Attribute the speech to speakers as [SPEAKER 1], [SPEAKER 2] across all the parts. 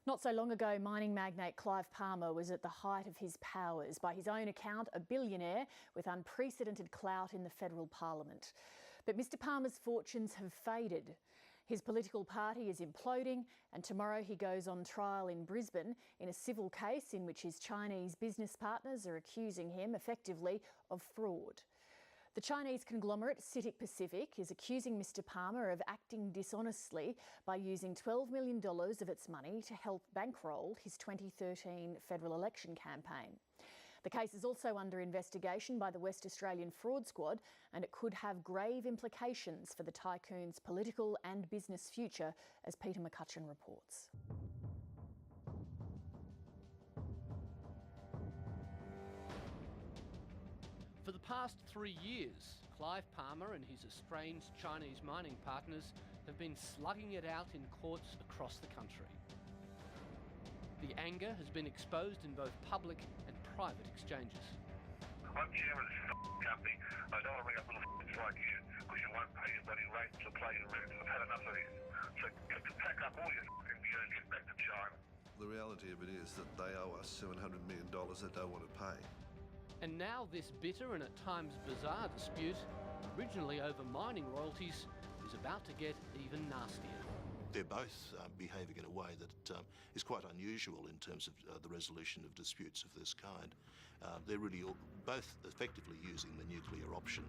[SPEAKER 1] Not so long ago, mining magnate Clive Palmer was at the height of his powers. By his own account, a billionaire with unprecedented clout in the federal parliament. But Mr Palmer's fortunes have faded. His political party is imploding, and tomorrow he goes on trial in Brisbane in a civil case in which his Chinese business partners are accusing him, effectively, of fraud. The Chinese conglomerate CITIC Pacific is accusing Mr Palmer of acting dishonestly by using $12 million of its money to help bankroll his 2013 federal election campaign. The case is also under investigation by the West Australian Fraud Squad, and it could have grave implications for the tycoon's political and business future, as Peter McCutcheon reports.
[SPEAKER 2] For the past 3 years, Clive Palmer and his estranged Chinese mining partners have been slugging it out in courts across the country. The anger has been exposed in both public and private exchanges.
[SPEAKER 3] I'm chairman of this company. I don't want to bring up little f***s like you because you won't pay your bloody rates or play your rent. I've had enough of this. So pack up all your f***ing gear and get back to China. The reality of it is that they owe us $700 million they don't want to pay.
[SPEAKER 2] And now this bitter and at times bizarre dispute, originally over mining royalties, is about to get even nastier.
[SPEAKER 4] They're both behaving in a way that is quite unusual in terms of the resolution of disputes of this kind. They're really both effectively using the nuclear option.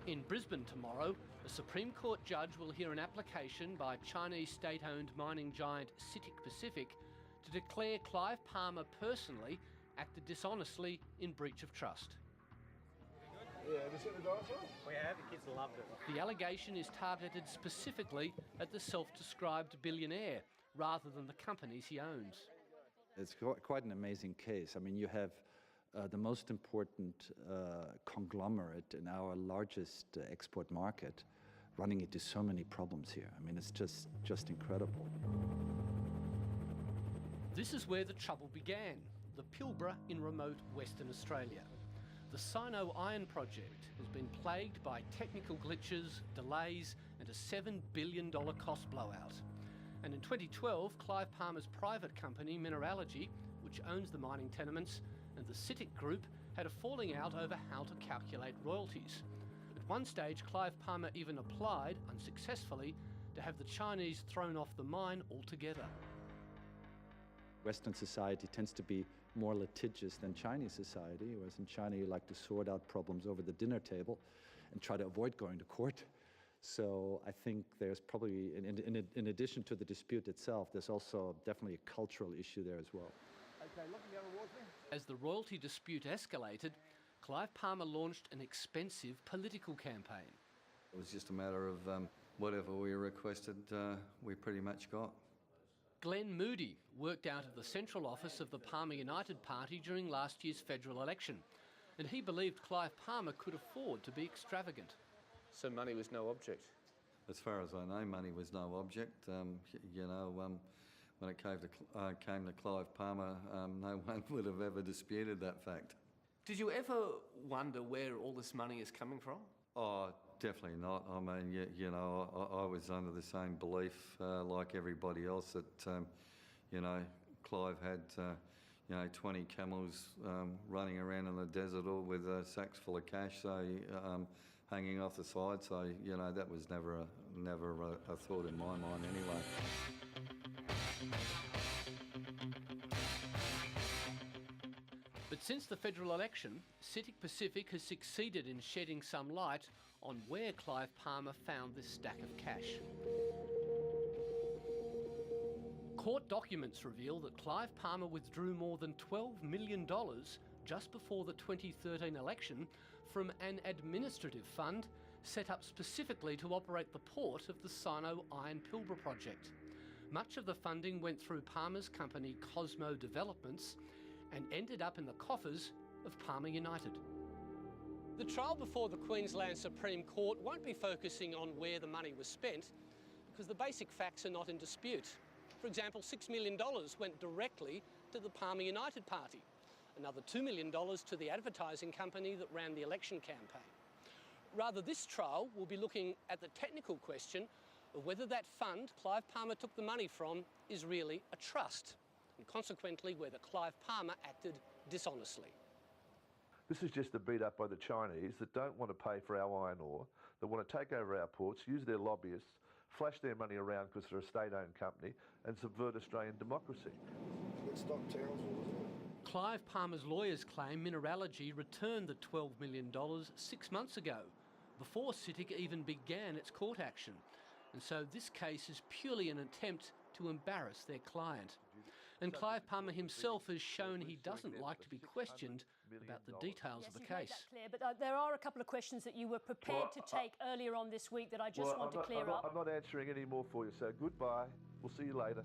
[SPEAKER 2] In Brisbane tomorrow, a Supreme Court judge will hear an application by Chinese state-owned mining giant CITIC Pacific to declare Clive Palmer personally acted dishonestly in breach of trust.
[SPEAKER 5] Yeah, have you seen the dinosaur?
[SPEAKER 6] We have, the kids loved it.
[SPEAKER 2] The allegation is targeted specifically at the self-described billionaire, rather than the companies he owns.
[SPEAKER 7] It's quite an amazing case. I mean, you have the most important conglomerate in our largest export market running into so many problems here. I mean, it's just incredible.
[SPEAKER 2] This is where the trouble began, the Pilbara in remote Western Australia. The Sino Iron Project has been plagued by technical glitches, delays and a $7 billion cost blowout. And in 2012, Clive Palmer's private company, Mineralogy, which owns the mining tenements, and the CITIC Group had a falling out over how to calculate royalties. At one stage, Clive Palmer even applied, unsuccessfully, to have the Chinese thrown off the mine altogether.
[SPEAKER 7] Western society tends to be more litigious than Chinese society, whereas in China you like to sort out problems over the dinner table and try to avoid going to court. So I think there's probably, in addition to the dispute itself, there's also definitely a cultural issue there as well.
[SPEAKER 5] Okay, look, you have a watch me?
[SPEAKER 2] As the royalty dispute escalated, Clive Palmer launched an expensive political campaign.
[SPEAKER 8] It was just a matter of whatever we requested, we pretty much got.
[SPEAKER 2] Glenn Moody worked out of the central office of the Palmer United Party during last year's federal election, and he believed Clive Palmer could afford to be extravagant.
[SPEAKER 6] So money was no object?
[SPEAKER 8] As far as I know, money was no object. When it came to Clive Palmer, no one would have ever disputed that fact.
[SPEAKER 6] Did you ever wonder where all this money is coming from?
[SPEAKER 8] Oh, definitely not. I mean, I was under the same belief like everybody else that, Clive had, 20 camels running around in the desert all with sacks full of cash, so hanging off the side. So, that was never a thought in my mind anyway.
[SPEAKER 2] But since the federal election, CITIC Pacific has succeeded in shedding some light on where Clive Palmer found this stack of cash. Court documents reveal that Clive Palmer withdrew more than $12 million just before the 2013 election from an administrative fund set up specifically to operate the port of the Sino Iron Pilbara project. Much of the funding went through Palmer's company Cosmo Developments and ended up in the coffers of Palmer United. The trial before the Queensland Supreme Court won't be focusing on where the money was spent because the basic facts are not in dispute. For example, $6 million went directly to the Palmer United Party, another $2 million to the advertising company that ran the election campaign. Rather, this trial will be looking at the technical question But whether that fund Clive Palmer took the money from is really a trust, and consequently whether Clive Palmer acted dishonestly.
[SPEAKER 5] This is just a beat up by the Chinese that don't want to pay for our iron ore, that want to take over our ports, use their lobbyists, flash their money around because they're a state-owned company, and subvert Australian democracy. It's not Townsville, isn't it?
[SPEAKER 2] Clive Palmer's lawyers claim Mineralogy returned the $12 million 6 months ago, before CITIC even began its court action. And so this case is purely an attempt to embarrass their client. And Clive Palmer himself has shown he doesn't like to be questioned about the details of the case.
[SPEAKER 9] Yes, you've made that clear, but there are a couple of questions that you were prepared to take earlier on this week that I just want to clear up.
[SPEAKER 5] I'm not answering any more for you, so goodbye. We'll see you later.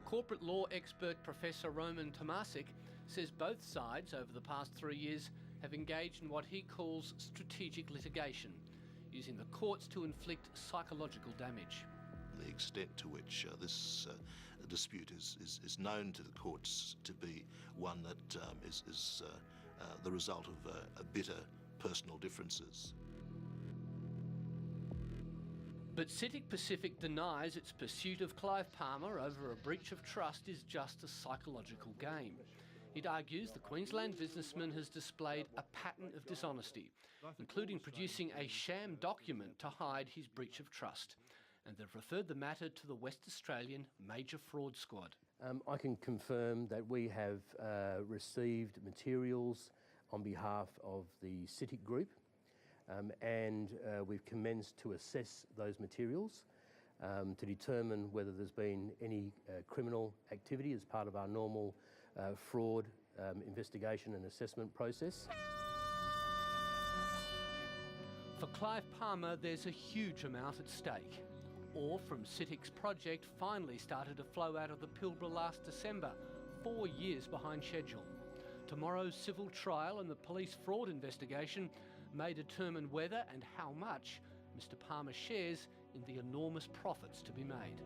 [SPEAKER 2] Corporate law expert Professor Roman Tomasic says both sides over the past 3 years have engaged in what he calls strategic litigation, using the courts to inflict psychological damage.
[SPEAKER 4] The extent to which this dispute is known to the courts to be one that is the result of bitter personal differences.
[SPEAKER 2] But CITIC Pacific denies its pursuit of Clive Palmer over a breach of trust is just a psychological game. It argues the Queensland businessman has displayed a pattern of dishonesty, including producing a sham document to hide his breach of trust. And they've referred the matter to the West Australian Major Fraud Squad.
[SPEAKER 10] I can confirm that we have received materials on behalf of the CITIC Group, and we've commenced to assess those materials to determine whether there's been any criminal activity as part of our normal fraud investigation and assessment process.
[SPEAKER 2] For Clive Palmer, there's a huge amount at stake. Ore from CITIC's project finally started to flow out of the Pilbara last December, 4 years behind schedule. Tomorrow's civil trial and the police fraud investigation may determine whether and how much Mr. Palmer shares in the enormous profits to be made.